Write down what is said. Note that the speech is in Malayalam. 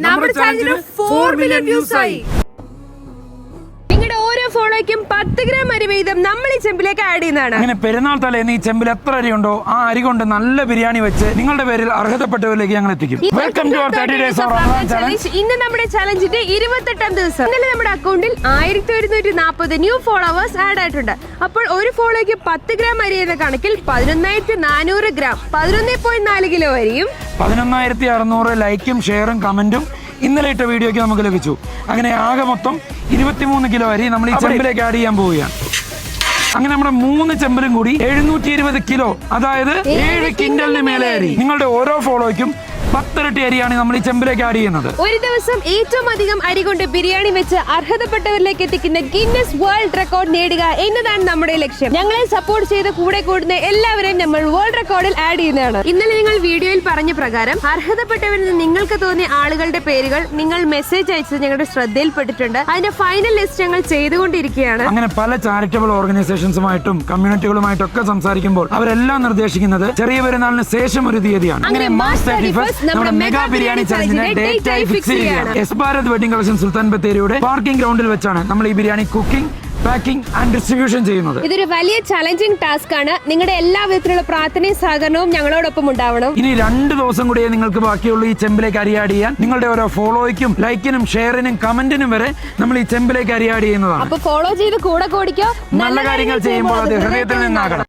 നമ്മുടെ ചാനലിന് 4 മില്യൺ വ്യൂസ് ആയി. നിങ്ങളുടെ ഓരോ ഫോളോയ്ക്കും 10 ഗ്രാം അരി വീതം നമ്മൾ ഈ ചെമ്പിലേക്ക് ആഡ് ചെയ്യുന്നതാണ്. അങ്ങനെ പെരുന്നാൾ തലേന്ന് ഈ ചെമ്പിൽ എത്ര അരി ഉണ്ടോ ആ അരി കൊണ്ട് നല്ല ബിരിയാണി വെച്ച് നിങ്ങളുടെ പേരിൽ അർഹതപ്പെട്ടവരിലേക്ക് ഞങ്ങൾ എത്തിക്കും. Welcome to 30 days of Ramadan challenge. ഇന്ന് നമ്മുടെ ചലഞ്ചിന്റെ 28ാം ദിവസം. ഇന്നലെ നമ്മുടെ അക്കൗണ്ടിൽ 1140 ന്യൂ ഫോളോവേഴ്സ് ആഡ് ആയിട്ടുണ്ട്. അപ്പോൾ ഒരു ഫോളോയ്ക്ക് 10 ഗ്രാം അരി എന്ന കണക്കിൽ 11,400 ഗ്രാം 11.4 കിലോ അരിയും 11,600 ലൈക്കും ഷെയറും കമന്റും ഇന്നലെ ഇട്ട വീഡിയോയ്ക്ക് നമുക്ക് ലഭിച്ചു. അങ്ങനെ ആകെ മൊത്തം 23 കിലോ അരി നമ്മൾ ഈ ചെമ്പിലേക്ക് ആഡ് ചെയ്യാൻ പോവുകയാണ്. അങ്ങനെ നമ്മുടെ 3 ചെമ്പിലും കൂടി 720 കിലോ, അതായത് 7 കിൻഡലിന് മേലെ അരി. നിങ്ങളുടെ ഓരോ ഫോളോയ്ക്കും 10 ഇരട്ടി അരിയാണ് നമ്മൾ ഈ ചെമ്പിലേക്ക് ആഡ് ചെയ്യുന്നത്. ഒരു ദിവസം ഏറ്റവും അധികം അരി കൊണ്ട് ബിരിയാണി വെച്ച് അർഹതപ്പെട്ടവരിലേക്ക് എത്തിക്കുന്ന ഗിന്നസ് വേൾഡ് റെക്കോർഡ് നേടുക എന്നതാണ് നമ്മുടെ ലക്ഷ്യം. ഞങ്ങളെ സപ്പോർട്ട് ചെയ്ത് കൂടെ കൂടുന്ന എല്ലാവരെയും നമ്മൾ വേൾഡ് റെക്കോർഡിൽ ആഡ് ചെയ്യുന്നതാണ്. ഇന്നലെ നിങ്ങൾ വീഡിയോയിൽ പറഞ്ഞ പ്രകാരം അർഹതപ്പെട്ടവരിൽ നിന്ന് നിങ്ങൾക്ക് തോന്നിയ ആളുകളുടെ പേരുകൾ നിങ്ങൾ മെസ്സേജ് അയച്ചത് ഞങ്ങളുടെ ശ്രദ്ധയിൽപ്പെട്ടിട്ടുണ്ട്. അതിന്റെ ഫൈനൽ ലിസ്റ്റ് ഞങ്ങൾ ചെയ്തുകൊണ്ടിരിക്കുകയാണ്. അങ്ങനെ പല ചാരിറ്റബിൾ ഓർഗനൈസേഷൻസുമായിട്ടും കമ്മ്യൂണിറ്റികളുമായിട്ടും ഒക്കെ സംസാരിക്കുമ്പോൾ അവരെല്ലാം നിർദ്ദേശിക്കുന്നത് ചെറിയ പെരുന്നാളിന് ശേഷം ഒരു തീയതിയാണ്. അങ്ങനെ മാർച്ച് 31 നമ്മുടെ മെഗാ ബിരിയാണി ചലഞ്ചിന്റെ ഡേറ്റ് ആയി ഫിക്സ് ചെയ്യുകയാണ്. എസ് ഭാരത് വെഡിംഗ് കളക്ഷൻ സുൽത്താൻ ബത്തേരിയുടെ പാർക്കിംഗ് ഗ്രൗണ്ടിൽ വെച്ചാണ് നമ്മൾ ഈ biryani cooking, packing and distribution ചെയ്യുന്നത്. ഇതൊരു വലിയ ചലഞ്ചിങ് ടാസ്ക് ആണ്. നിങ്ങളുടെ എല്ലാ വിധത്തിലുള്ള പ്രാർത്ഥനയും സഹകരണവും ഞങ്ങളോടൊപ്പം ഉണ്ടാവണം. ഇനി 2 ദിവസം കൂടിയേ നിങ്ങൾക്ക് ബാക്കിയുള്ളൂ ഈ ചെമ്പിലേക്ക് അരി ആഡ് ചെയ്യാൻ. നിങ്ങളുടെ ഓരോ ഫോളോയ്ക്കും ലൈക്കിനും ഷെയറിനും കമന്റിനും വരെ നമ്മൾ ഈ ചെമ്പിലേക്ക് അരി ആഡ് ചെയ്യുന്നതാണ്. അപ്പൊ ഫോളോ ചെയ്ത് കൂടെ കൂടിക്കോ. നല്ല കാര്യങ്ങൾ ചെയ്യുമ്പോൾ അത് ഹൃദയത്തിൽ നിന്നാകണം.